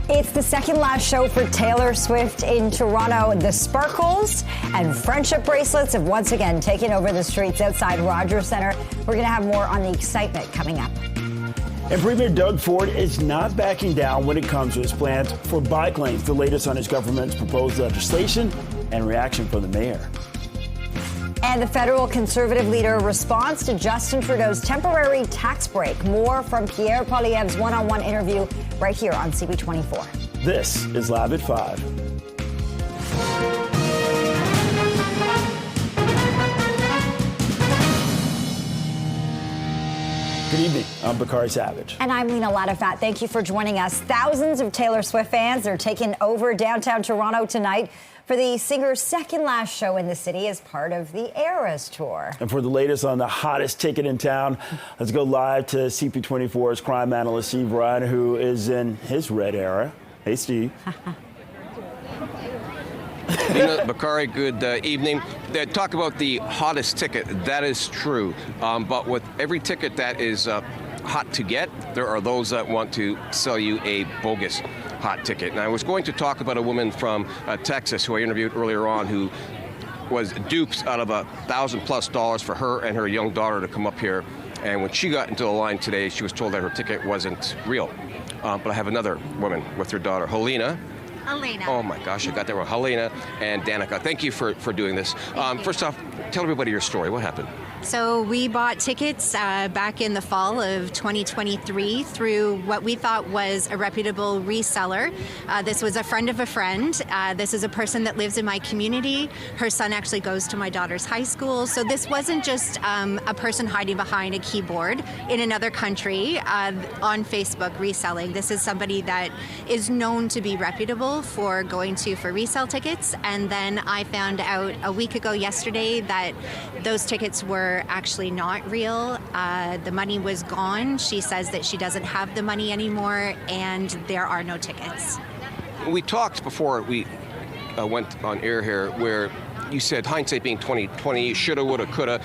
It's the second last show for Taylor Swift in Toronto. The sparkles and friendship bracelets have once again taken over the streets outside Rogers Centre. We're going to have more on the excitement coming up. And Premier Doug Ford is not backing down when it comes to his plans for bike lanes. The latest on his government's proposed legislation and reaction from the mayor. And the federal Conservative leader responds to Justin Trudeau's temporary tax break. More from Pierre Poilievre's one-on-one interview right here on CP24. This is Live at 5. Good evening. I'm Bakari Savage. And I'm Lena Latafat. Thank you for joining us. Thousands of Taylor Swift fans are taking over downtown Toronto tonight for the singer's second last show in the city as part of the Eras Tour. And for the latest on the hottest ticket in town, let's go live to CP24's crime analyst Steve Ryan, who is in his red era. Hey, Steve. Bakari, good evening. Talk about the hottest ticket. That is true. But with every ticket that is hot to get, there are those that want to sell you a bogus hot ticket. And I was going to talk about a woman from Texas who I interviewed earlier on who was duped out of $1,000+ for her and her young daughter to come up here. And when she got into the line today, she was told that her ticket wasn't real. But I have another woman with her daughter, Helena. Oh my gosh, I got that wrong. Helena and Danica. Thank you for doing this. First off, tell everybody your story. What happened? So we bought tickets back in the fall of 2023 through what we thought was a reputable reseller. This was a friend of a friend. This is a person that lives in my community. Her son actually goes to my daughter's high school. So this wasn't just a person hiding behind a keyboard in another country on Facebook reselling. This is somebody that is known to be reputable for going to for resale tickets. And then I found out a week ago yesterday that those tickets were actually not real. The money was gone. She says that she doesn't have the money anymore, and there are no tickets. We talked before we went on air here where you said hindsight being 20/20, shoulda, woulda, coulda,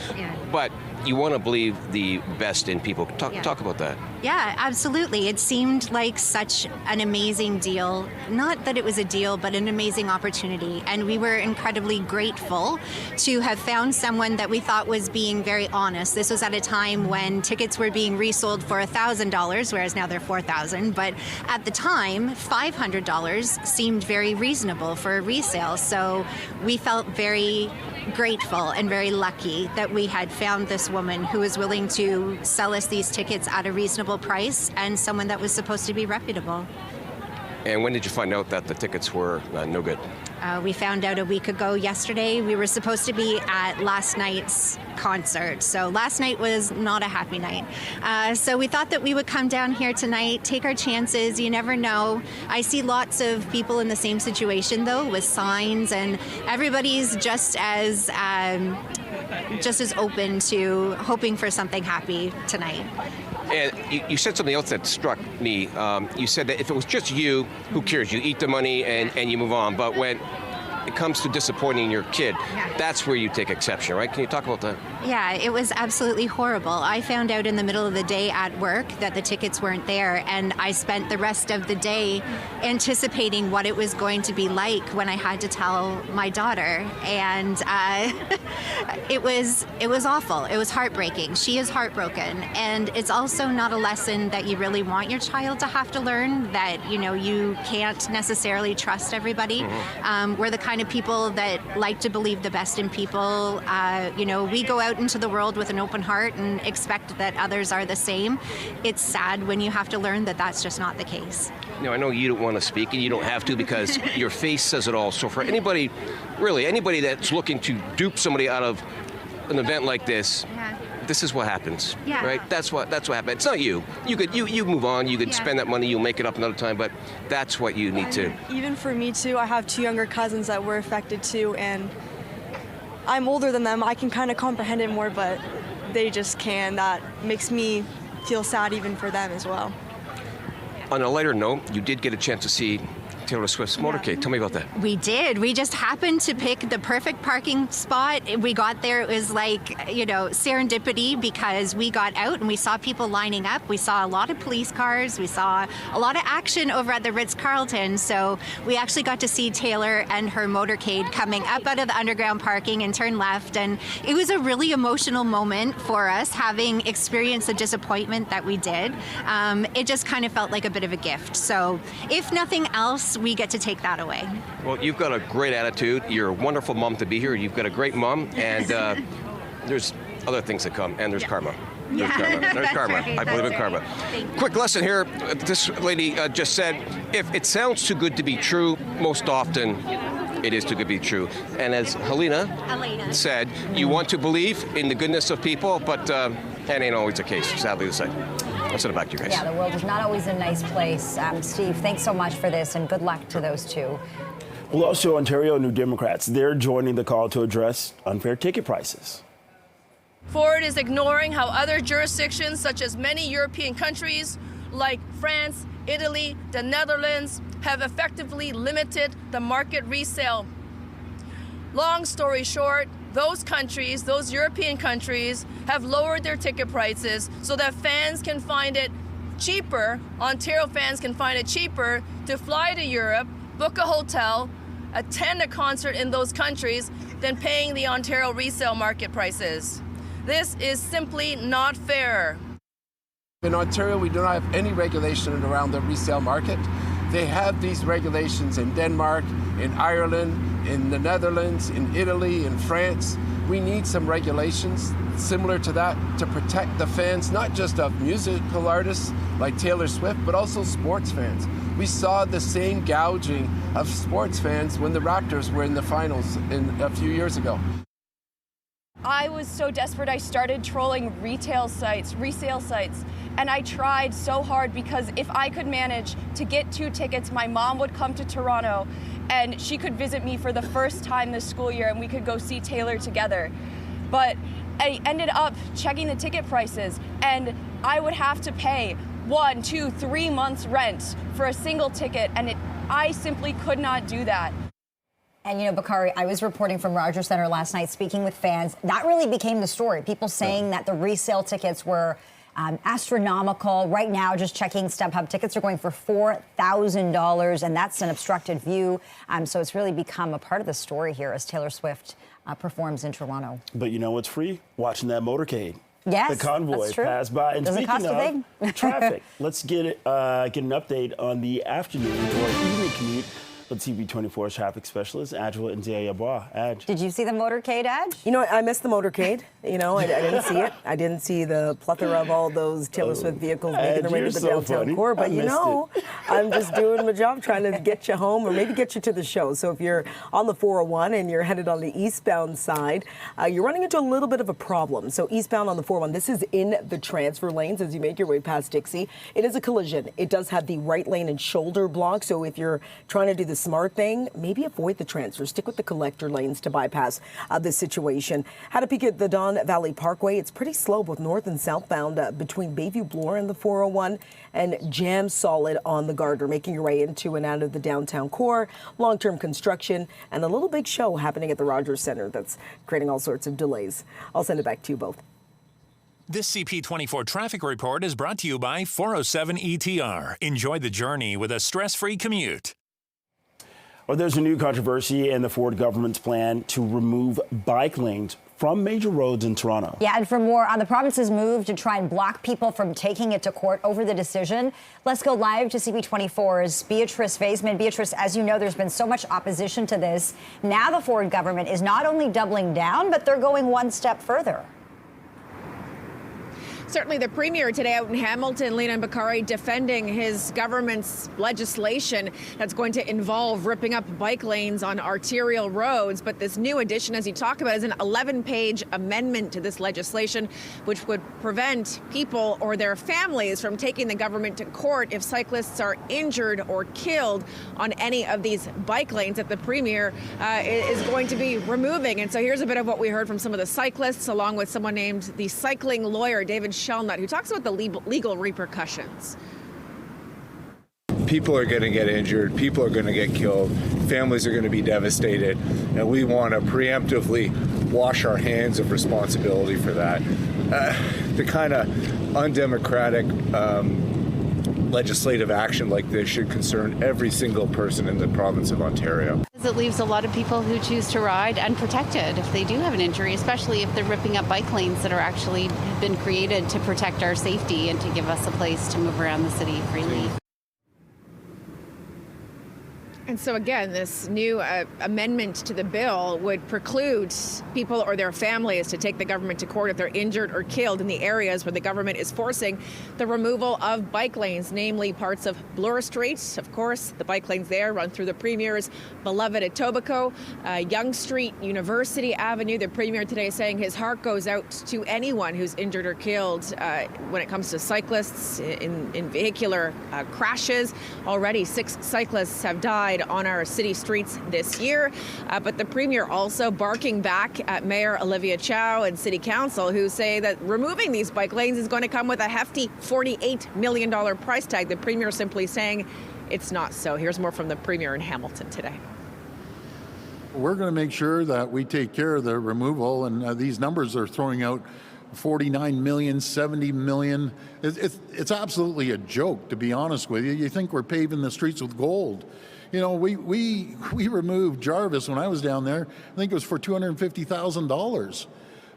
but you want to believe the best in people. Talk about that. Yeah, absolutely. It seemed like such an amazing deal. Not that it was a deal, but an amazing opportunity. And we were incredibly grateful to have found someone that we thought was being very honest. This was at a time when tickets were being resold for $1,000, whereas now they're $4,000. But at the time, $500 seemed very reasonable for a resale. So we felt very grateful and very lucky that we had found this woman who was willing to sell us these tickets at a reasonable price and someone that was supposed to be reputable. And when did you find out that the tickets were no good? We found out a week ago yesterday. We were supposed to be at last night's concert. So last night was not a happy night. So we thought that we would come down here tonight, take our chances. You never know. I see lots of people in the same situation, though, with signs, and everybody's just as open to hoping for something happy tonight. And you said something else that struck me. You said that if it was just you, who cares? You eat the money and you move on. But when it comes to disappointing your kid, that's where you take exception, right? Can you talk about that? Yeah, it was absolutely horrible. I found out in the middle of the day at work that the tickets weren't there, and I spent the rest of the day anticipating what it was going to be like when I had to tell my daughter. And it was awful. It was heartbreaking. She is heartbroken. And it's also not a lesson that you really want your child to have to learn, that, you know, you can't necessarily trust everybody. We're the kind of people that like to believe the best in people. We go out into the world with an open heart and expect that others are the same. It's sad when you have to learn that that's just not the case. I know you don't want to speak, and you don't have to because your face says it all. So for anybody, really anybody that's looking to dupe somebody out of an event like this, this is what happens, right? That's what happened. It's not you. You move on. You could spend that money. You'll make it up another time. But that's what you need to. Even for me too, I have two younger cousins that were affected too, and I'm older than them. I can kind of comprehend it more, but they just can. That makes me feel sad even for them as well. On a lighter note, you did get a chance to see Taylor Swift's motorcade. Tell me about that. We did. We just happened to pick the perfect parking spot. We got there. It was like, serendipity, because we got out and we saw people lining up. We saw a lot of police cars. We saw a lot of action over at the Ritz-Carlton. So we actually got to see Taylor and her motorcade coming up out of the underground parking and turn left. And it was a really emotional moment for us, having experienced the disappointment that we did. It just kind of felt like a bit of a gift. So if nothing else, we get to take that away. Well, you've got a great attitude. You're a wonderful mom to be here. You've got a great mom, and there's other things that come, and there's karma. There's karma. There's karma. Right. I believe in karma. Quick lesson here. This lady just said, if it sounds too good to be true, most often it is too good to be true. And as Helena said, you want to believe in the goodness of people, but that ain't always the case, sadly to say. I'll send it back to you guys. Yeah, the world is not always a nice place. Steve, thanks so much for this, and good luck to those two. Well, also Ontario New Democrats, they're joining the call to address unfair ticket prices. Ford is ignoring how other jurisdictions, such as many European countries like France, Italy, the Netherlands, have effectively limited the market resale. Long story short, those countries, those European countries, have lowered their ticket prices so that fans can find it cheaper, Ontario fans can find it cheaper to fly to Europe, book a hotel, attend a concert in those countries than paying the Ontario resale market prices. This is simply not fair. In Ontario, we do not have any regulation around the resale market. They have these regulations in Denmark, in Ireland, in the Netherlands, in Italy, in France. We need some regulations similar to that to protect the fans, not just of musical artists like Taylor Swift, but also sports fans. We saw the same gouging of sports fans when the Raptors were in the finals a few years ago. I was so desperate, I started trolling resale sites, and I tried so hard, because if I could manage to get 2 tickets, my mom would come to Toronto and she could visit me for the first time this school year and we could go see Taylor together. But I ended up checking the ticket prices and I would have to pay 1, 2, 3 months rent for a single ticket, and I simply could not do that. And, Bakari, I was reporting from Rogers Centre last night, speaking with fans. That really became the story. People saying that the resale tickets were astronomical. Right now, just checking StubHub, tickets are going for $4,000, and that's an obstructed view. So it's really become a part of the story here as Taylor Swift performs in Toronto. But you know what's free? Watching that motorcade. Yes, the convoy pass by. And speaking of traffic, let's get an update on the afternoon or evening commute. Let's CP24's traffic specialist, Adjua Nziayabois. Did you see the motorcade, Adj? I missed the motorcade. I didn't see it. I didn't see the plethora of all those Taylor Swift vehicles making their way to the downtown core. But I'm just doing my job, trying to get you home or maybe get you to the show. So if you're on the 401 and you're headed on the eastbound side, you're running into a little bit of a problem. So eastbound on the 401, this is in the transfer lanes as you make your way past Dixie. It is a collision. It does have the right lane and shoulder block. So if you're trying to do the smart thing, maybe avoid the transfer. Stick with the collector lanes to bypass this situation. Had a peek at the Don Valley Parkway. It's pretty slow both north and southbound between Bayview Bloor and the 401, and jam solid on the Gardner, making your way into and out of the downtown core. Long-term construction and a little big show happening at the Rogers Centre that's creating all sorts of delays. I'll send it back to you both. This CP24 traffic report is brought to you by 407 ETR. Enjoy the journey with a stress-free commute. Well, there's a new controversy in the Ford government's plan to remove bike lanes from major roads in Toronto. Yeah, and for more on the province's move to try and block people from taking it to court over the decision, let's go live to CP24's Beatrice Vaisman. Beatrice, as you know, there's been so much opposition to this. Now the Ford government is not only doubling down, but they're going one step further. Certainly the Premier today out in Hamilton, Lena and Bakari, defending his government's legislation that's going to involve ripping up bike lanes on arterial roads. But this new addition, as you talk about, is an 11-page amendment to this legislation, which would prevent people or their families from taking the government to court if cyclists are injured or killed on any of these bike lanes that the Premier is going to be removing. And so here's a bit of what we heard from some of the cyclists, along with someone named the cycling lawyer, David Shellnut, who talks about the legal repercussions. People are going to get injured. People are going to get killed. Families are going to be devastated. And we want to preemptively wash our hands of responsibility for that. The kind of undemocratic legislative action like this should concern every single person in the province of Ontario. It leaves a lot of people who choose to ride unprotected if they do have an injury, especially if they're ripping up bike lanes that are actually been created to protect our safety and to give us a place to move around the city freely. And so again, this new amendment to the bill would preclude people or their families to take the government to court if they're injured or killed in the areas where the government is forcing the removal of bike lanes, namely parts of Bloor Street. Of course, the bike lanes there run through the Premier's beloved Etobicoke, Yonge Street, University Avenue. The Premier today saying his heart goes out to anyone who's injured or killed when it comes to cyclists in vehicular crashes. Already 6 cyclists have died on our city streets this year. But the Premier also barking back at Mayor Olivia Chow and City Council, who say that removing these bike lanes is going to come with a hefty $48 million price tag. The Premier simply saying it's not so. Here's more from the Premier in Hamilton today. We're going to make sure that we take care of the removal, and these numbers are throwing out 49 million, 70 million. It's absolutely a joke, to be honest with you. You think we're paving the streets with gold. You know, we removed Jarvis when I was down there. I think it was for $250,000.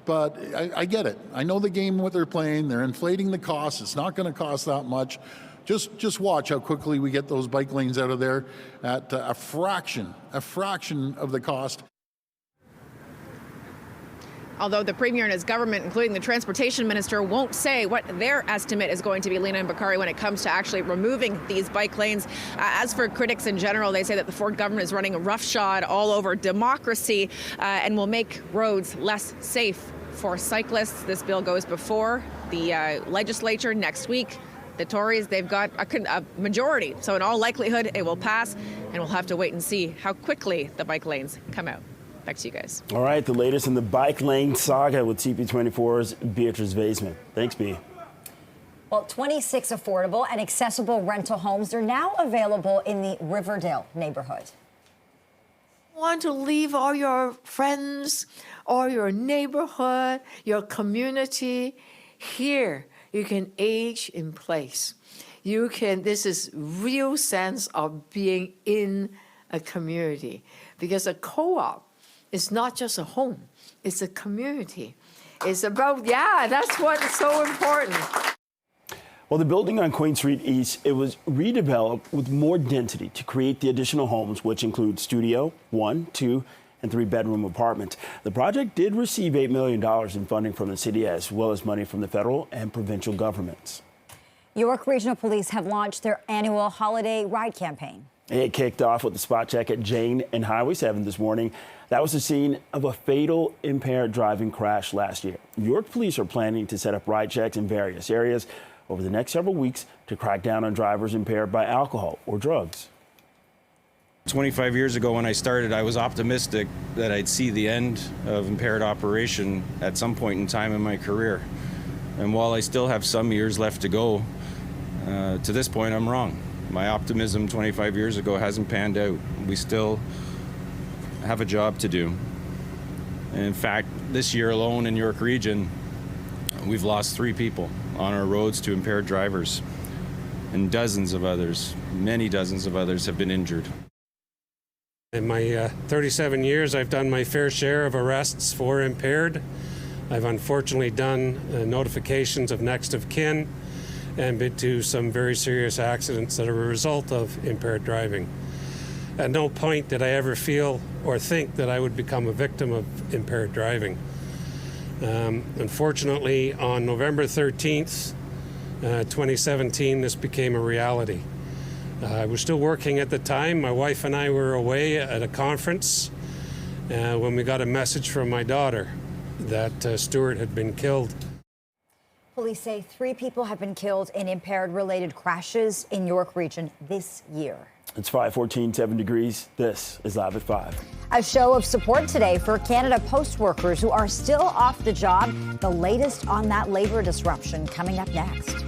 But I get it. I know the game, what they're playing. They're inflating the costs. It's not going to cost that much. Just watch how quickly we get those bike lanes out of there at a fraction of the cost. Although the Premier and his government, including the Transportation Minister, won't say what their estimate is going to be, Lena and Bakari, when it comes to actually removing these bike lanes. As for critics in general, they say that the Ford government is running roughshod all over democracy and will make roads less safe for cyclists. This bill goes before the legislature next week. The Tories, they've got a majority, so in all likelihood it will pass, and we'll have to wait and see how quickly the bike lanes come out. Back to you guys. All right, the latest in the bike lane saga with CP24's Beatrice Vaisman. Thanks, B. Well, 26 affordable and accessible rental homes are now available in the Riverdale neighborhood. Want to leave all your friends, all your neighborhood, your community here. You can age in place. This is real sense of being in a community, because a co-op is not just a home, it's a community. It's about, that's what's so important. Well, the building on Queen Street East, it was redeveloped with more density to create the additional homes, which include studio, 1, 2, and 3-bedroom apartments. The project did receive $8 million in funding from the city, as well as money from the federal and provincial governments. York Regional Police have launched their annual holiday ride campaign. It kicked off with a spot check at Jane and Highway 7 this morning. That was the scene of a fatal impaired driving crash last year. York police are planning to set up ride checks in various areas over the next several weeks to crack down on drivers impaired by alcohol or drugs. 25 years ago when I started, I was optimistic that I'd see the end of impaired operation at some point in time in my career. And while I still have some years left to go, to this point I'm wrong. My optimism 25 years ago hasn't panned out. We still have a job to do. And in fact, this year alone in York Region, we've lost 3 people on our roads to impaired drivers. And dozens of others, many dozens of others have been injured. In my 37 years, I've done my fair share of arrests for impaired. I've unfortunately done notifications of next of kin and been to some very serious accidents that are a result of impaired driving. At no point did I ever feel or think that I would become a victim of impaired driving. Unfortunately, on November 13th, 2017, this became a reality. I was still working at the time. My wife and I were away at a conference when we got a message from my daughter that Stuart had been killed. Police say 3 people have been killed in impaired-related crashes in York Region this year. It's 5:14, 7 degrees. This is Live at 5. A show of support today for Canada Post workers who are still off the job. The latest on that labor disruption coming up next.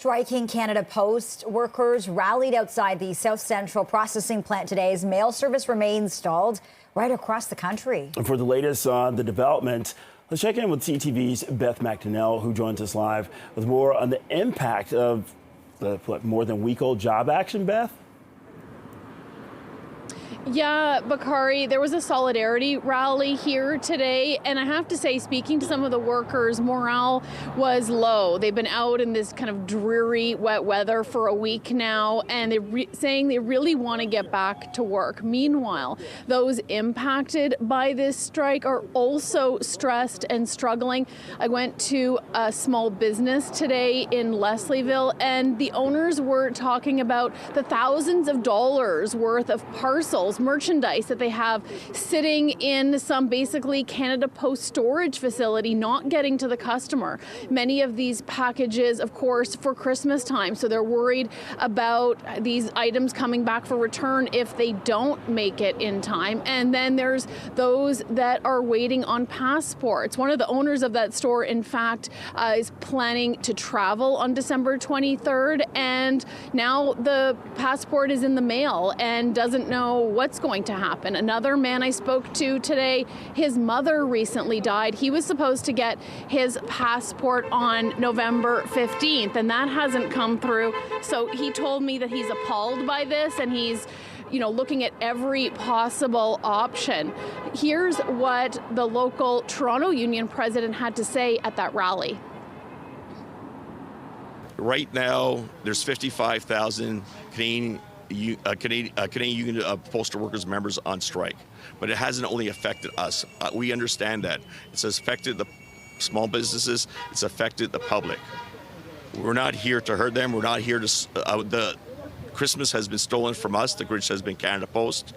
striking Canada Post workers rallied outside the South Central processing plant today as mail service remains stalled right across the country. And for the latest on the development, let's check in with CTV's Beth McDonnell, who joins us live with more on the impact of the more than week-old job action, Beth? Yeah, Bakari, there was a solidarity rally here today, and I have to say, speaking to some of the workers, morale was low. They've been out in this kind of dreary, wet weather for a week now, and they're saying they really want to get back to work. Meanwhile, those impacted by this strike are also stressed and struggling. I went to a small business today in Leslieville, and the owners were talking about the thousands of dollars worth of parcels, merchandise that they have sitting in some basically Canada Post storage facility, not getting to the customer. Many of these packages, of course, for Christmas time, so they're worried about these items coming back for return if they don't make it in time. And then there's those that are waiting on passports. One of the owners of that store, in fact, is planning to travel on December 23rd, and now the passport is in the mail and doesn't know what's going to happen. Another man I spoke to today, his mother recently died. He was supposed to get his passport on November 15th, and that hasn't come through. So he told me that he's appalled by this, and he's looking at every possible option. Here's what the local Toronto Union president had to say at that rally. Right now, there's 55,000 Canadian Union of Postal Workers members on strike, but it hasn't only affected us. We understand that. It's affected the small businesses, it's affected the public. We're not here to hurt them, we're not here to, the Christmas has been stolen from us, the Grinch has been Canada Post.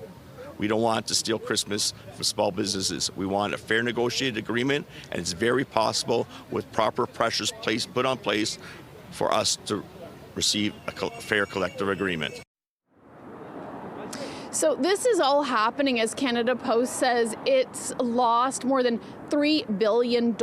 We don't want to steal Christmas from small businesses. We want a fair negotiated agreement, and it's very possible with proper pressures put on place for us to receive a fair collective agreement. So this is all happening as Canada Post says it's lost more than $3 billion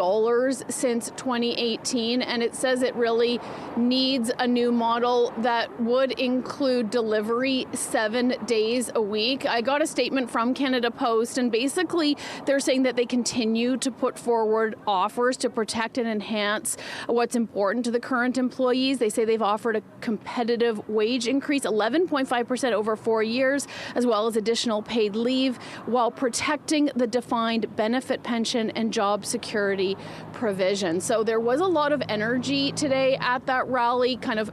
since 2018, and it says it really needs a new model that would include delivery 7 days a week. I got a statement from Canada Post, and basically they're saying that they continue to put forward offers to protect and enhance what's important to the current employees. They say they've offered a competitive wage increase, 11.5% over 4 years, as well as additional paid leave, while protecting the defined benefit pension and job security provision. So there was a lot of energy today at that rally, kind of,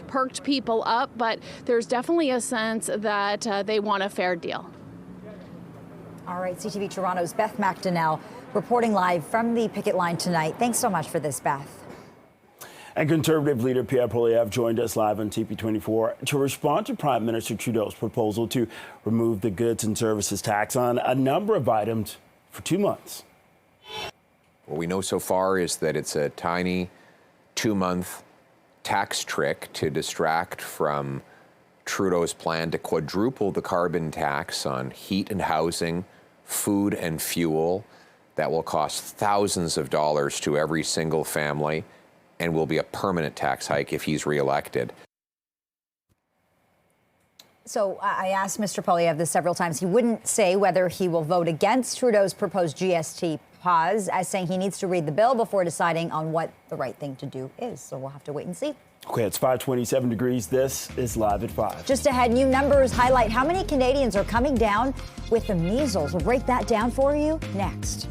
perked people up, but there's definitely a sense that they want a fair deal. All right, CTV Toronto's Beth McDonnell reporting live from the picket line tonight. Thanks so much for this, Beth. And Conservative Leader Pierre Poilievre joined us live on CP24 to respond to Prime Minister Trudeau's proposal to remove the goods and services tax on a number of items for 2 months. What we know so far is that it's a tiny 2-month tax trick to distract from Trudeau's plan to quadruple the carbon tax on heat and housing, food and fuel. That will cost thousands of dollars to every single family and will be a permanent tax hike if he's reelected. So I asked Mr. Poilievre this several times. He wouldn't say whether he will vote against Trudeau's proposed GST pause, as saying he needs to read the bill before deciding on what the right thing to do is. So we'll have to wait and see. Okay, it's 5:27 degrees. This is Live at 5. Just ahead, new numbers highlight how many Canadians are coming down with the measles. We'll break that down for you next.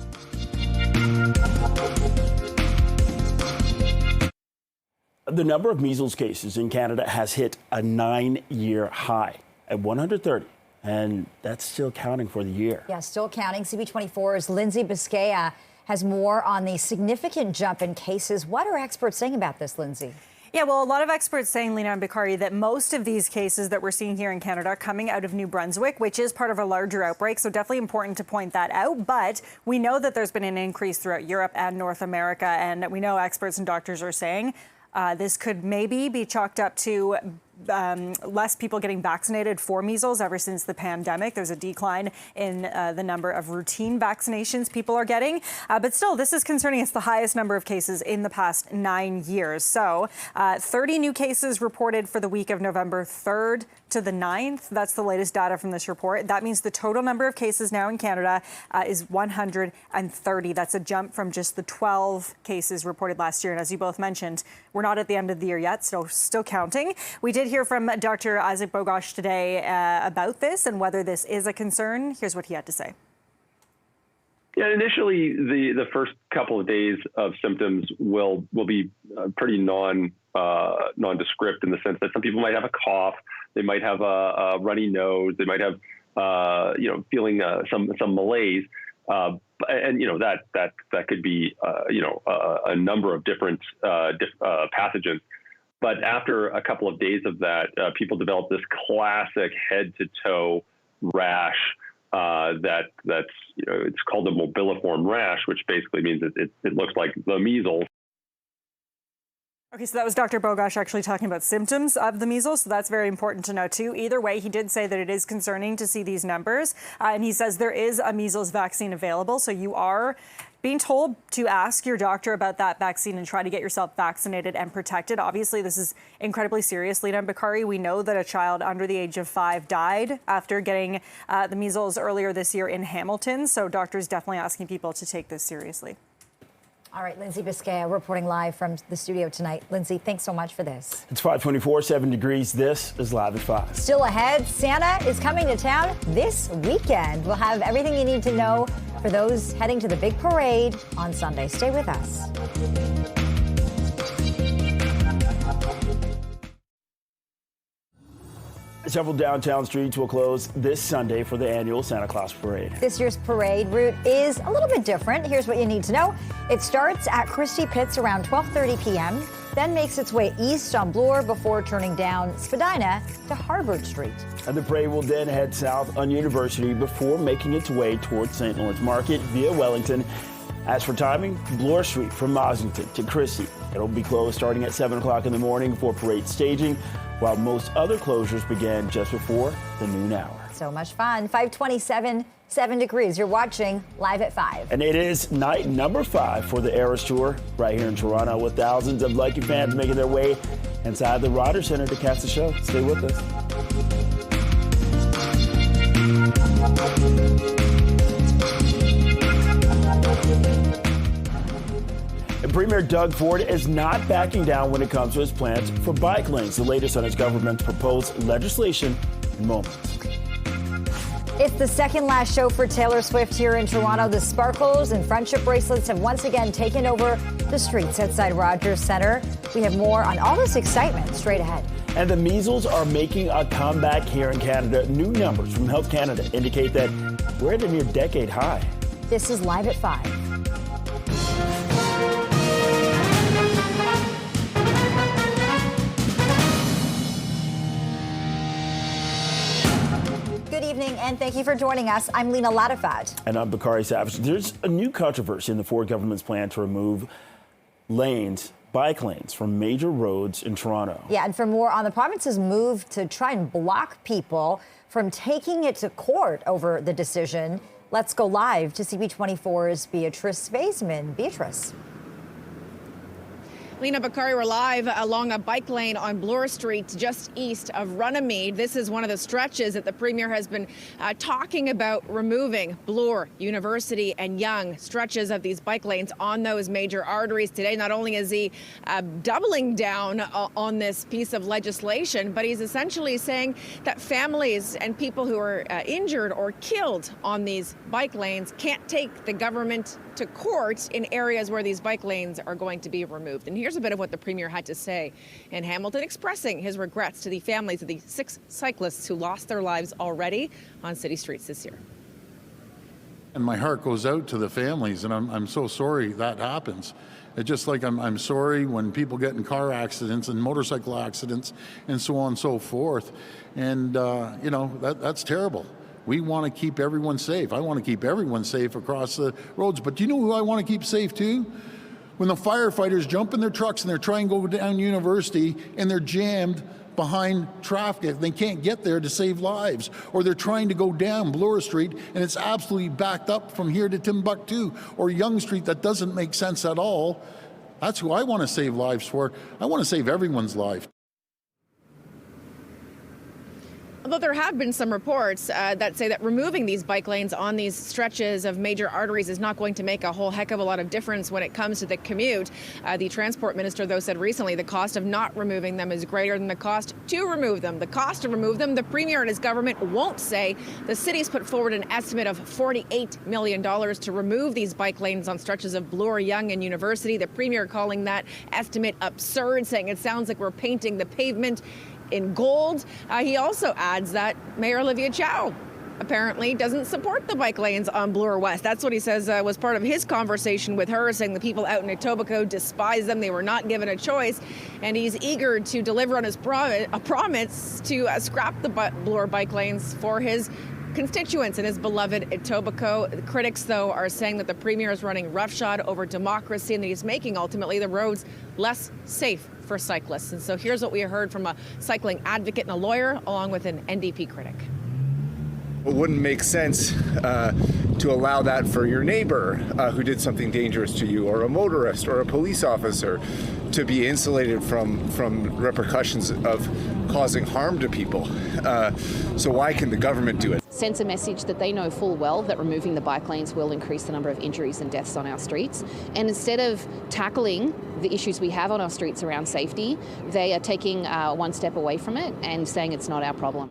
The number of measles cases in Canada has hit a 9-year high at 130, and that's still counting for the year. Yeah, still counting. CP24's Lindsay Biscaya has more on the significant jump in cases. What are experts saying about this, Lindsay? Yeah, well, a lot of experts saying, Lena and Bakari, that most of these cases that we're seeing here in Canada are coming out of New Brunswick, which is part of a larger outbreak. So definitely important to point that out. But we know that there's been an increase throughout Europe and North America. And we know experts and doctors are saying this could maybe be chalked up to less people getting vaccinated for measles ever since the pandemic. There's a decline in the number of routine vaccinations people are getting. But still, this is concerning. It's the highest number of cases in the past 9 years. So 30 new cases reported for the week of November 3rd to the 9th. That's the latest data from this report. That means the total number of cases now in Canada is 130. That's a jump from just the 12 cases reported last year. And as you both mentioned, we're not at the end of the year yet, so still counting. We did hear from Dr. Isaac Bogosh today about this and whether this is a concern. Here's what he had to say. Yeah, initially, the first couple of days of symptoms will be pretty nondescript in the sense that some people might have a cough, they might have a runny nose, they might have feeling some malaise, and that could be a number of different pathogens. But after a couple of days of that, people develop this classic head-to-toe rash. It's called a mobiliform rash, which basically means it looks like the measles. Okay, so that was Dr. Bogosh actually talking about symptoms of the measles, so that's very important to know too. Either way, he did say that it is concerning to see these numbers, and he says there is a measles vaccine available, so you are being told to ask your doctor about that vaccine and try to get yourself vaccinated and protected. Obviously, this is incredibly serious. Lena Bakari, we know that a child under the age of 5 died after getting the measles earlier this year in Hamilton, so doctors definitely asking people to take this seriously. All right, Lindsay Biscaya reporting live from the studio tonight. Lindsay, thanks so much for this. It's 5:24, 7 degrees. This is Live at 5. Still ahead, Santa is coming to town this weekend. We'll have everything you need to know for those heading to the big parade on Sunday. Stay with us. Several downtown streets will close this Sunday for the annual Santa Claus Parade. This year's parade route is a little bit different. Here's what you need to know. It starts at Christie Pitts around 12:30 p.m., then makes its way east on Bloor before turning down Spadina to Harvard Street. And the parade will then head south on University before making its way towards St. Lawrence Market via Wellington. As for timing, Bloor Street from Mossington to Christie. It'll be closed starting at 7 o'clock in the morning for parade staging, while most other closures began just before the noon hour. So much fun. 5:27, 7 degrees. You're watching Live at 5. And it is night number 5 for the Eras Tour right here in Toronto, with thousands of lucky fans making their way inside the Rogers Centre to catch the show. Stay with us. And Premier Doug Ford is not backing down when it comes to his plans for bike lanes. The latest on his government's proposed legislation in moments. It's the second last show for Taylor Swift here in Toronto. The sparkles and friendship bracelets have once again taken over the streets outside Rogers Centre. We have more on all this excitement straight ahead. And the measles are making a comeback here in Canada. New numbers from Health Canada indicate that we're at a near decade high. This is Live at 5. Good evening, and thank you for joining us. I'm Lena Latifat. And I'm Bakari Savage. There's a new controversy in the Ford government's plan to remove bike lanes from major roads in Toronto. Yeah, and for more on the province's move to try and block people from taking it to court over the decision, let's go live to CP24's Beatrice Spaisman. Beatrice. Lena Bakari, we're live along a bike lane on Bloor Street just east of Runnymede. This is one of the stretches that the Premier has been talking about removing. Bloor, University and Yonge, stretches of these bike lanes on those major arteries. Today, not only is he doubling down on this piece of legislation, but he's essentially saying that families and people who are injured or killed on these bike lanes can't take the government to court in areas where these bike lanes are going to be removed. And here's a bit of what the Premier had to say in Hamilton, expressing his regrets to the families of the 6 cyclists who lost their lives already on city streets this year. And my heart goes out to the families, and I'm so sorry that happens. It's just like I'm sorry when people get in car accidents and motorcycle accidents and so on and so forth. And, that's terrible. We want to keep everyone safe. I want to keep everyone safe across the roads. But do you know who I want to keep safe too? When the firefighters jump in their trucks and they're trying to go down University and they're jammed behind traffic. They can't get there to save lives. Or they're trying to go down Bloor Street and it's absolutely backed up from here to Timbuktu. Or Yonge Street, that doesn't make sense at all. That's who I want to save lives for. I want to save everyone's life. Although there have been some reports that say that removing these bike lanes on these stretches of major arteries is not going to make a whole heck of a lot of difference when it comes to the commute. The transport minister, though, said recently the cost of not removing them is greater than the cost to remove them. The cost to remove them, the premier and his government won't say. The city's put forward an estimate of $48 million to remove these bike lanes on stretches of Bloor, Yonge and University. The premier calling that estimate absurd, saying it sounds like we're painting the pavement in gold. He also adds that Mayor Olivia Chow apparently doesn't support the bike lanes on Bloor West. That's what he says was part of his conversation with her, saying the people out in Etobicoke despise them. They were not given a choice. And he's eager to deliver on his promise to scrap the Bloor bike lanes for his constituents in his beloved Etobicoke. The critics, though, are saying that the premier is running roughshod over democracy and that he's making ultimately the roads less safe for cyclists. And so here's what we heard from a cycling advocate and a lawyer, along with an NDP critic. It wouldn't make sense to allow that for your neighbor who did something dangerous to you, or a motorist or a police officer, to be insulated from repercussions of causing harm to people. So why can the government do it? Sends a message that they know full well that removing the bike lanes will increase the number of injuries and deaths on our streets. And instead of tackling the issues we have on our streets around safety, they are taking one step away from it and saying it's not our problem.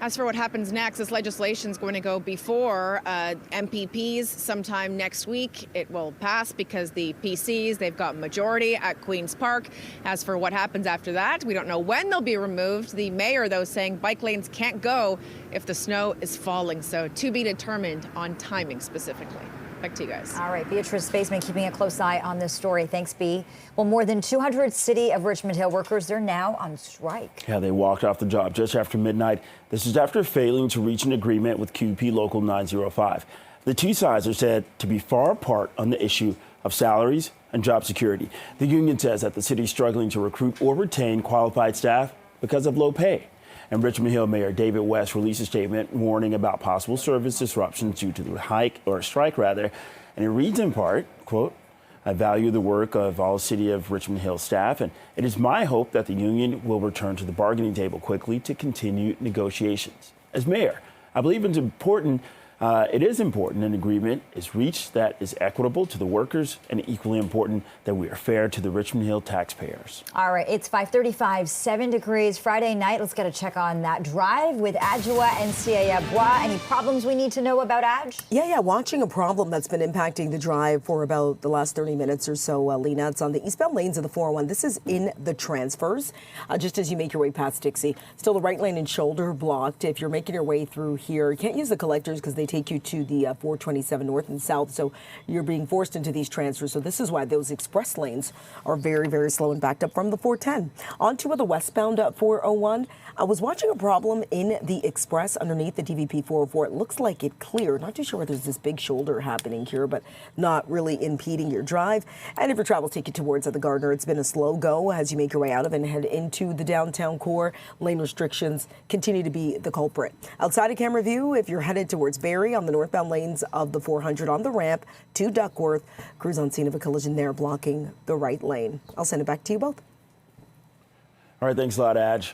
As for what happens next, this legislation is going to go before MPPs sometime next week. It will pass because the PCs, they've got majority at Queen's Park. As for what happens after that, we don't know when they'll be removed. The mayor, though, saying bike lanes can't go if the snow is falling. So to be determined on timing specifically. Back to you guys. All right, Beatrice Spaceman keeping a close eye on this story. Thanks, Bea. Well, more than 200 City of Richmond Hill workers, they're now on strike. Yeah, they walked off the job just after midnight. This is after failing to reach an agreement with QP Local 905. The two sides are said to be far apart on the issue of salaries and job security. The union says that the city is struggling to recruit or retain qualified staff because of low pay. And Richmond Hill Mayor David West released a statement warning about possible service disruptions due to the strike. And it reads in part, quote, "I value the work of all City of Richmond Hill staff, and it is my hope that the union will return to the bargaining table quickly to continue negotiations. As mayor, I believe it's important. It is important an agreement is reached that is equitable to the workers, and equally important that we are fair to the Richmond Hill taxpayers." All right, it's 5:35, 7 degrees Friday night. Let's get a check on that drive with Adjoa and Cia Bois. Any problems we need to know about Adj? Yeah, watching a problem that's been impacting the drive for about the last 30 minutes or so, Lena. It's on the eastbound lanes of the 401. This is in the transfers, just as you make your way past Dixie. Still the right lane and shoulder blocked. If you're making your way through here, you can't use the collectors because they take you to the 427 north and south, so you're being forced into these transfers. So this is why those express lanes are very, very slow and backed up from the 410. On to the westbound 401. I was watching a problem in the express underneath the DVP 404. It looks like it cleared. Not too sure where there's this big shoulder happening here, but not really impeding your drive. And if your travel take you towards the Gardner, it's been a slow go as you make your way out of and head into the downtown core. Lane restrictions continue to be the culprit. Outside of camera view, if you're headed towards Barrie on the northbound lanes of the 400 on the ramp to Duckworth, crews on scene of a collision there blocking the right lane. I'll send it back to you both. All right, thanks a lot, Adj.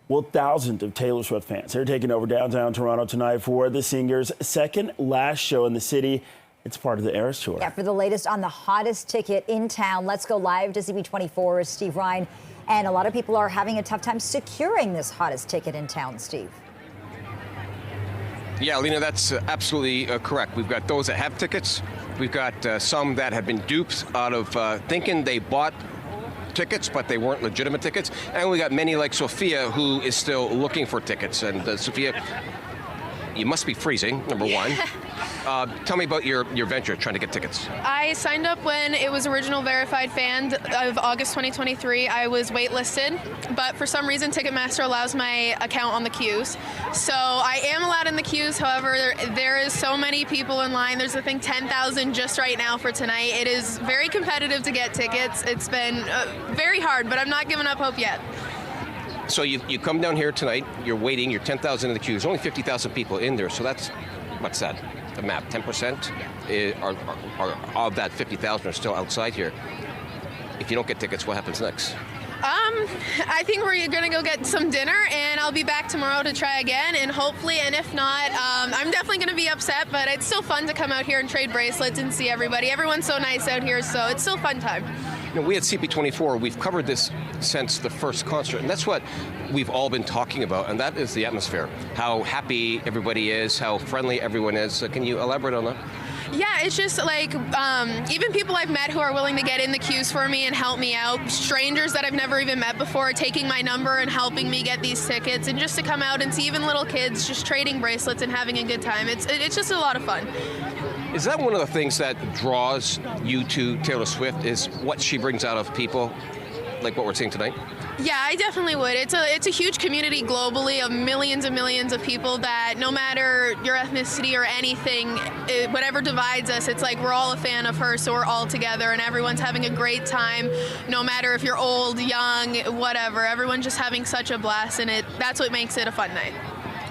Well, thousands of Taylor Swift fans are taking over downtown Toronto tonight for the singer's second last show in the city. It's part of the Eras Tour. Yeah, for the latest on the hottest ticket in town, let's go live to CP24 with Steve Ryan. And a lot of people are having a tough time securing this hottest ticket in town, Steve. Yeah, Lena, that's absolutely correct. We've got those that have tickets. We've got some that have been duped out of thinking they bought tickets, but they weren't legitimate tickets. And we got many like Sophia who is still looking for tickets. And Sophia, you must be freezing, number one. Tell me about your venture trying to get tickets. I signed up when it was original verified fan of August 2023. I was waitlisted, but for some reason Ticketmaster allows my account on the queues. So I am allowed in the queues. However, there is so many people in line. There's I think 10,000 just right now for tonight. It is very competitive to get tickets. It's been very hard, but I'm not giving up hope yet. So you come down here tonight, you're waiting, you're 10,000 in the queue. There's only 50,000 people in there, so that's, what's that, the map, 10% are of that 50,000 are still outside here. If you don't get tickets, what happens next? I think we're going to go get some dinner, and I'll be back tomorrow to try again, and hopefully, and if not, I'm definitely going to be upset, but it's still fun to come out here and trade bracelets and see everybody. Everyone's so nice out here, so it's still a fun time. You know, we at CP24, we've covered this since the first concert, and that's what we've all been talking about, and that is the atmosphere. How happy everybody is, how friendly everyone is. Can you elaborate on that? Yeah, it's just like even people I've met who are willing to get in the queues for me and help me out, strangers that I've never even met before taking my number and helping me get these tickets, and just to come out and see even little kids just trading bracelets and having a good time. It's just a lot of fun. Is that one of the things that draws you to Taylor Swift, is what she brings out of people, like what we're seeing tonight? Yeah, I definitely would. It's a huge community globally of millions and millions of people that no matter your ethnicity or anything, whatever divides us, it's like we're all a fan of her, so we're all together and everyone's having a great time, no matter if you're old, young, whatever. Everyone's just having such a blast, and that's what makes it a fun night.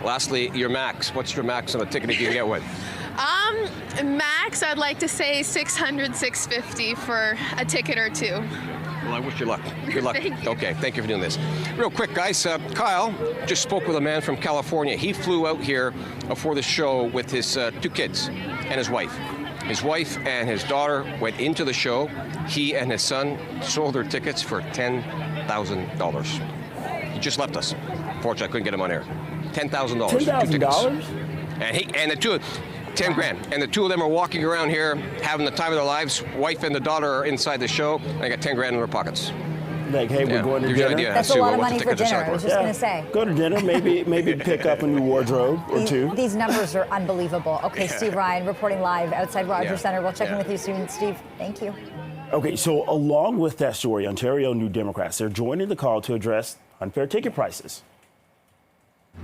Lastly, your max. What's your max on the ticket you can get with? Max, I'd like to say 600, 650 for a ticket or two. Well, I wish you luck. Good luck. Thank you. Okay, thank you for doing this. Real quick, guys, Kyle just spoke with a man from California. He flew out here for the show with his 2 kids and his wife. His wife and his daughter went into the show. He and his son sold their tickets for $10,000. He just left us. Fortunately, I couldn't get him on air. $10,000. $10,000? And the two, 10 grand. And the two of them are walking around here having the time of their lives. Wife and the daughter are inside the show. And they got 10 grand in their pockets. Like, hey, we're going to Gives you an dinner. idea That's as a to lot of what money the for tickets dinner. are I was selling just for. going to say. Go to dinner, maybe pick up a new wardrobe or two. These numbers are unbelievable. Okay, Yeah. Steve Ryan reporting live outside Rogers Centre. We'll check in Yeah. with you soon, Steve. Thank you. Okay, so along with that story, Ontario New Democrats, they're joining the call to address unfair ticket prices.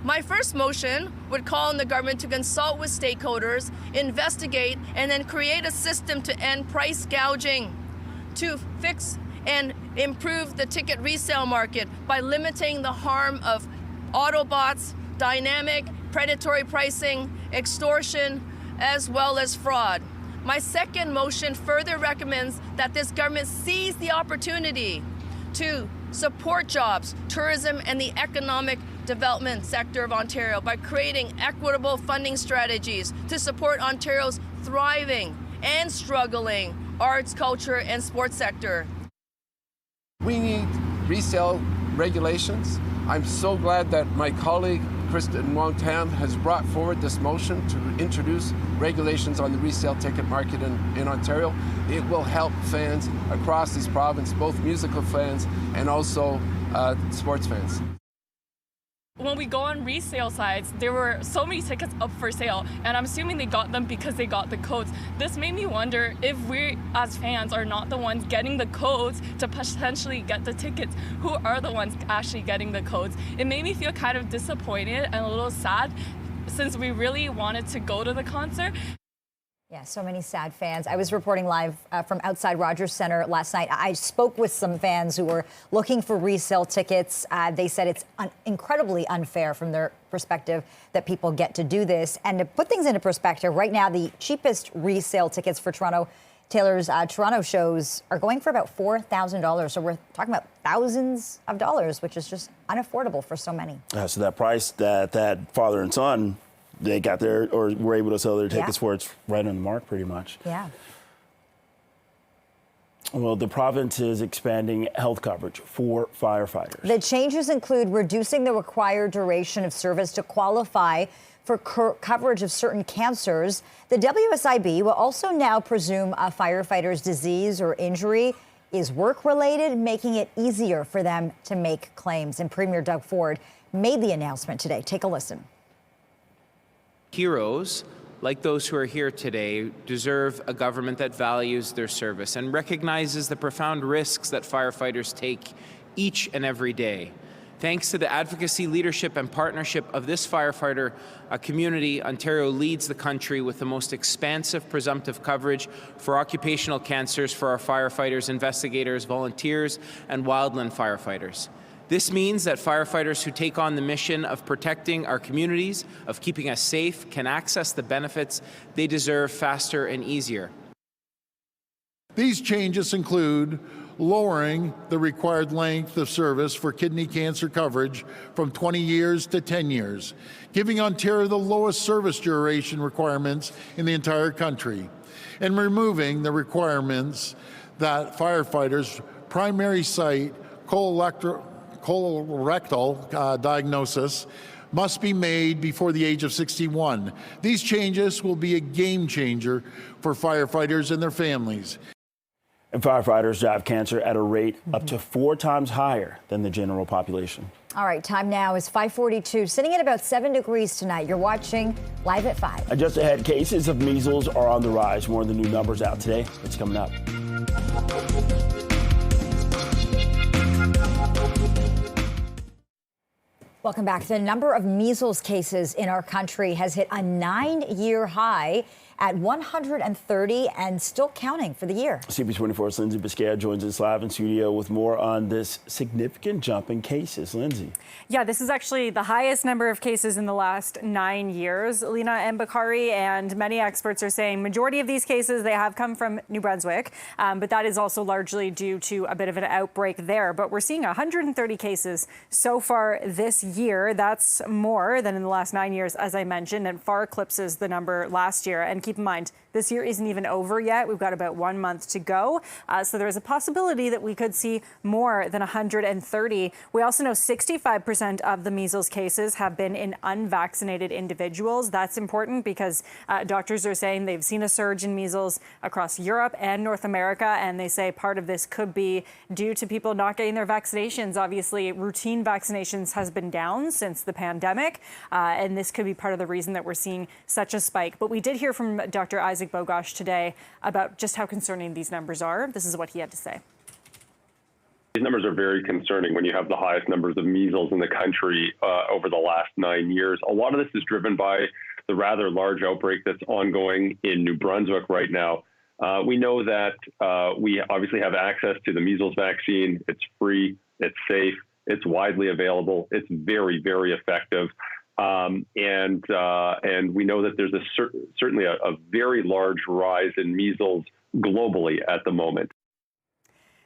My first motion would call on the government to consult with stakeholders, investigate, and then create a system to end price gouging, to fix and improve the ticket resale market by limiting the harm of Autobots, dynamic, predatory pricing, extortion, as well as fraud. My second motion further recommends that this government seize the opportunity to support jobs, tourism, and the economic development sector of Ontario by creating equitable funding strategies to support Ontario's thriving and struggling arts, culture, and sports sector. We need resale regulations. I'm so glad that my colleague, Kristen Wong-Tam, has brought forward this motion to introduce regulations on the resale ticket market in Ontario. It will help fans across this province, both musical fans and also sports fans. When we go on resale sites, there were so many tickets up for sale, and I'm assuming they got them because they got the codes. This made me wonder if we as fans are not the ones getting the codes to potentially get the tickets. Who are the ones actually getting the codes? It made me feel kind of disappointed and a little sad since we really wanted to go to the concert. Yeah, so many sad fans. I was reporting live from outside Rogers Centre last night. I spoke with some fans who were looking for resale tickets. They said it's incredibly unfair from their perspective that people get to do this. And to put things into perspective, right now the cheapest resale tickets for Taylor's Toronto shows are going for about $4,000. So we're talking about thousands of dollars, which is just unaffordable for so many. So that price that father and son, they got their, or were able to sell their tickets for, it's right on the mark pretty much. Yeah. Well, the province is expanding health coverage for firefighters. The changes include reducing the required duration of service to qualify for coverage of certain cancers. The WSIB will also now presume a firefighter's disease or injury is work-related, making it easier for them to make claims. And Premier Doug Ford made the announcement today. Take a listen. Heroes like those who are here today, deserve a government that values their service and recognizes the profound risks that firefighters take each and every day. Thanks to the advocacy, leadership, and partnership of this firefighter community, Ontario leads the country with the most expansive presumptive coverage for occupational cancers for our firefighters, investigators, volunteers, and wildland firefighters. This means that firefighters who take on the mission of protecting our communities, of keeping us safe, can access the benefits they deserve faster and easier. These changes include lowering the required length of service for kidney cancer coverage from 20 years to 10 years, giving Ontario the lowest service duration requirements in the entire country, and removing the requirements that firefighters' primary site colorectal diagnosis must be made before the age of 61. These changes will be a game changer for firefighters and their families. And firefighters die of cancer at a rate up to 4 times higher than the general population. All right, time now is 5:42, sitting at about 7 degrees tonight. You're watching Live at 5. And just ahead, cases of measles are on the rise. More of the new numbers out today. It's coming up. Welcome back. The number of measles cases in our country has hit a 9-year high at 130 and still counting for the year. CP24's Lindsay Biscaya joins us live in studio with more on this significant jump in cases. Lindsay. Yeah, this is actually the highest number of cases in the last 9 years, Lena and Bakari, and many experts are saying majority of these cases, they have come from New Brunswick, but that is also largely due to a bit of an outbreak there. But we're seeing 130 cases so far this year. That's more than in the last 9 years, as I mentioned, and far eclipses the number last year. And keep in mind, this year isn't even over yet. We've got about 1 month to go. So there is a possibility that we could see more than 130. We also know 65% of the measles cases have been in unvaccinated individuals. That's important because doctors are saying they've seen a surge in measles across Europe and North America. And they say part of this could be due to people not getting their vaccinations. Obviously, routine vaccinations has been down since the pandemic. And this could be part of the reason that we're seeing such a spike. But we did hear from Dr. Isaac Bogosh today about just how concerning these numbers are. This is what he had to say. These numbers are very concerning when you have the highest numbers of measles in the country over the last 9 years. A lot of this is driven by the rather large outbreak that's ongoing in New Brunswick right now. We know that we obviously have access to the measles vaccine. It's free, it's safe, it's widely available, it's very, very effective. And we know that there's certainly a very large rise in measles globally at the moment.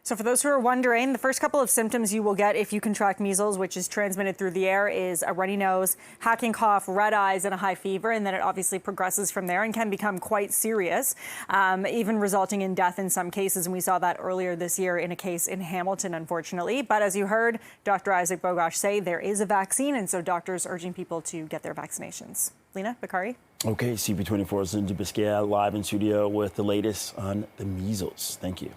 So for those who are wondering, the first couple of symptoms you will get if you contract measles, which is transmitted through the air, is a runny nose, hacking cough, red eyes, and a high fever. And then it obviously progresses from there and can become quite serious, even resulting in death in some cases. And we saw that earlier this year in a case in Hamilton, unfortunately. But as you heard Dr. Isaac Bogosh say, there is a vaccine. And so doctors urging people to get their vaccinations. Lena, Bakari? Okay, CP24's Lindsay Biscaya live in studio with the latest on the measles. Thank you.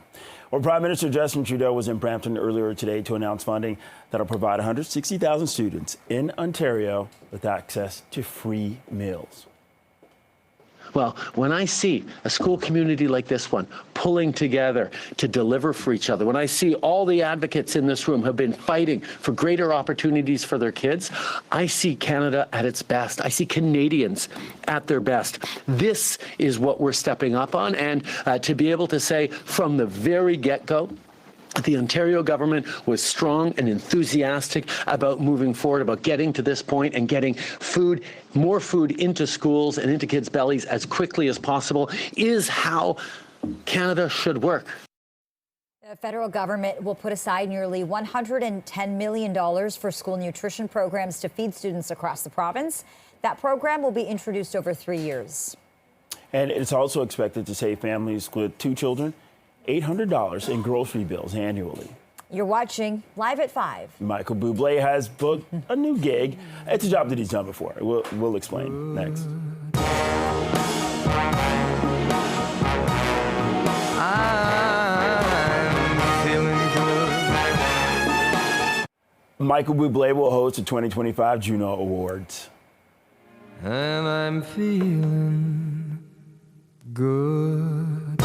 Well, Prime Minister Justin Trudeau was in Brampton earlier today to announce funding that will provide 160,000 students in Ontario with access to free meals. Well, when I see a school community like this one pulling together to deliver for each other, when I see all the advocates in this room have been fighting for greater opportunities for their kids, I see Canada at its best. I see Canadians at their best. This is what we're stepping up on, and to be able to say from the very get-go, the Ontario government was strong and enthusiastic about moving forward, about getting to this point and getting food, more food into schools and into kids' bellies as quickly as possible, is how Canada should work. The federal government will put aside nearly $110 million for school nutrition programs to feed students across the province. That program will be introduced over 3 years. And it's also expected to save families with 2 children $800 in grocery bills annually. You're watching Live at 5. Michael Bublé has booked a new gig. It's a job that he's done before. We'll explain next. Michael Bublé will host the 2025 Juno Awards. and I'm feeling good.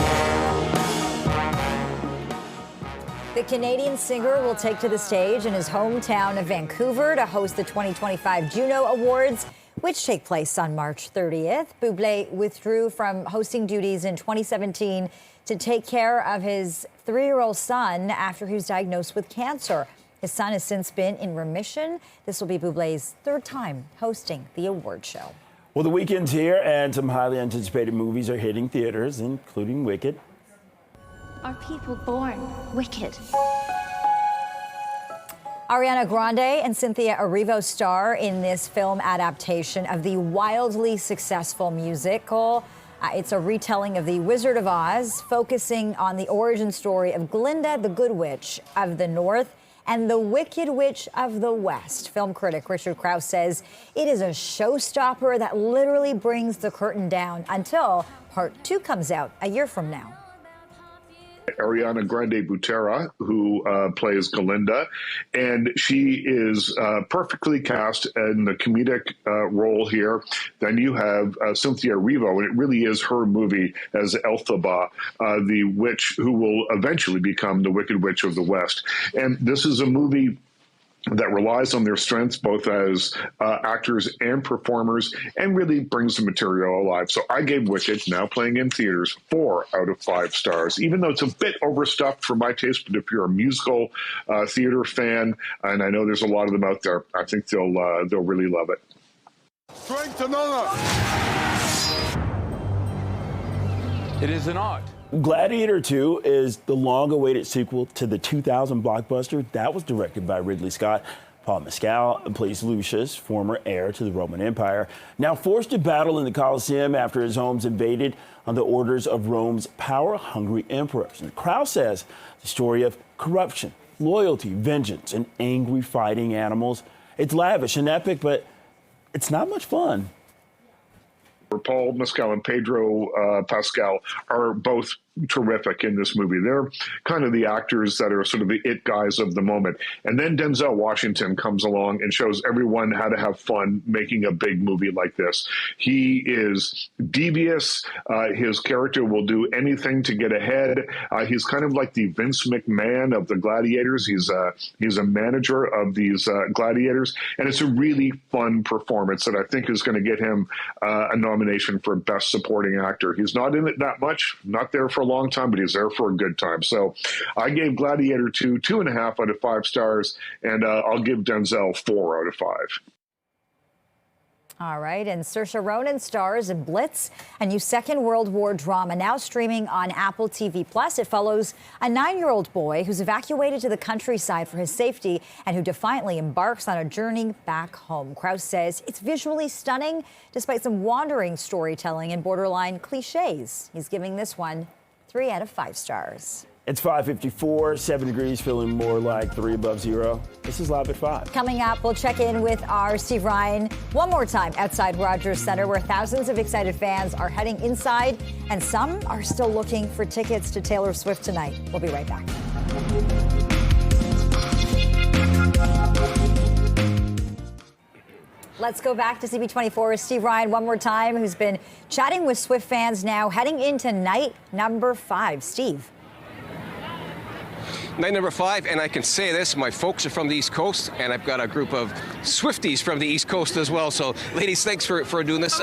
The Canadian singer will take to the stage in his hometown of Vancouver to host the 2025 Juno Awards, which take place on March 30th. Bublé withdrew from hosting duties in 2017 to take care of his 3-year-old son after he was diagnosed with cancer. His son has since been in remission. This will be Bublé's 3rd time hosting the award show. Well, the weekend's here, and some highly anticipated movies are hitting theaters, including Wicked. Are people born wicked? Ariana Grande and Cynthia Erivo star in this film adaptation of the wildly successful musical. It's a retelling of The Wizard of Oz, focusing on the origin story of Glinda, the Good Witch of the North, and the Wicked Witch of the West. Film critic Richard Claus says it is a showstopper that literally brings the curtain down until part 2 comes out a year from now. Ariana Grande Butera, who plays Glinda, and she is perfectly cast in the comedic role here. Then you have Cynthia Erivo, and it really is her movie as Elphaba, the witch who will eventually become the Wicked Witch of the West. And this is a movie that relies on their strengths both as actors and performers, and really brings the material alive. So I gave Wicked, now playing in theaters, 4 out of 5 stars, even though it's a bit overstuffed for my taste. But if you're a musical theater fan, and I know there's a lot of them out there, I think they'll really love it. Strength to none. It is an art. Gladiator 2 is the long-awaited sequel to the 2000 blockbuster that was directed by Ridley Scott. Paul Mescal plays Lucius, former heir to the Roman Empire, now forced to battle in the Colosseum after his home's invaded on the orders of Rome's power-hungry emperors. And Claus says the story of corruption, loyalty, vengeance, and angry fighting animals. It's lavish and epic, but it's not much fun. Paul Mescal and Pedro Pascal are both terrific in this movie. They're kind of the actors that are sort of the it guys of the moment. And then Denzel Washington comes along and shows everyone how to have fun making a big movie like this. He is devious. His character will do anything to get ahead. He's kind of like the Vince McMahon of the Gladiators. He's a manager of these Gladiators. And it's a really fun performance that I think is going to get him a nomination for Best Supporting Actor. He's not in it that much, not there for a long time, but he's there for a good time. So I gave Gladiator 2 2.5 out of 5 stars, and I'll give Denzel 4 out of 5. All right, and Saoirse Ronan stars in Blitz, a new Second World War drama now streaming on Apple TV+. It follows a 9-year-old boy who's evacuated to the countryside for his safety and who defiantly embarks on a journey back home. Claus says it's visually stunning despite some wandering storytelling and borderline cliches. He's giving this one 3 out of 5 stars. It's 5:54, 7 degrees, feeling more like 3 above 0. This is Live at 5. Coming up, we'll check in with our Steve Ryan one more time outside Rogers Centre, where thousands of excited fans are heading inside, and some are still looking for tickets to Taylor Swift tonight. We'll be right back. Let's go back to CP24 Steve Ryan one more time, who's been chatting with Swift fans now heading into night number 5. Steve. Night number 5, and I can say this, my folks are from the East Coast, and I've got a group of Swifties from the East Coast as well. So, ladies, thanks for doing this.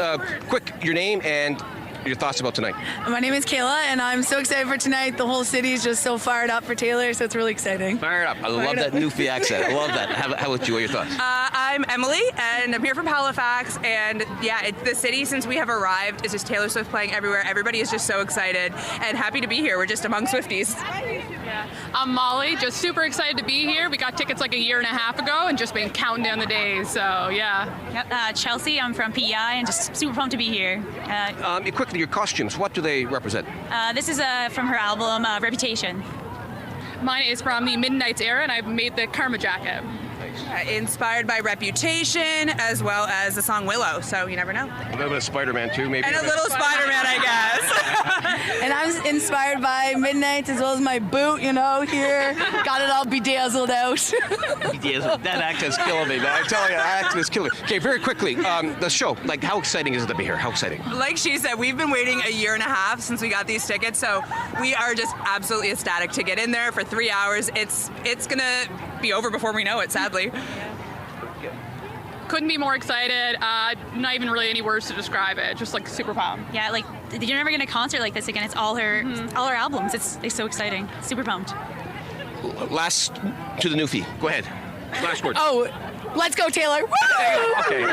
Quick, your name and your thoughts about tonight. My name is Kayla, and I'm so excited for tonight. The whole city is just so fired up for Taylor, so it's really exciting. Fired up. I love that Newfie accent. I love that. How about you? What are your thoughts? I'm Emily, and I'm here from Halifax, and yeah, the city, since we have arrived, is just Taylor Swift playing everywhere. Everybody is just so excited and happy to be here. We're just among Swifties. Yeah. I'm Molly, just super excited to be here. We got tickets like a year and a half ago and just been counting down the days, so yeah. Yep. Chelsea, I'm from PEI and just super pumped to be here. Quickly, your costumes, what do they represent? This is from her album, Reputation. Mine is from the Midnight's era, and I made the Karma jacket. Inspired by Reputation, as well as the song Willow, so you never know. A little bit of Spider-Man too, maybe. And a little Spider-Man, I guess. And I'm inspired by Midnight as well as my boot, you know, here. Got it all bedazzled out. That act is killing me, man. I tell you, that act is killing me. Okay, very quickly, the show, like how exciting is it to be here? How exciting? Like she said, we've been waiting a year and a half since we got these tickets, so we are just absolutely ecstatic to get in there for 3 hours. It's gonna be over before we know it, sadly. Couldn't be more excited. Not even really any words to describe it. Just like super pumped. Yeah, like you're never getting a concert like this again. It's all her albums. It's so exciting. Super pumped. Last to the newfie. Go ahead. Last words. Oh, let's go, Taylor. Okay.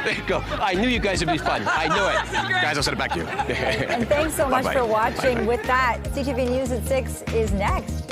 There you go. I knew you guys would be fun. I knew it. Guys, I'll send it back to you. And thanks so much for watching. Bye-bye. With that, CTV News at 6 is next.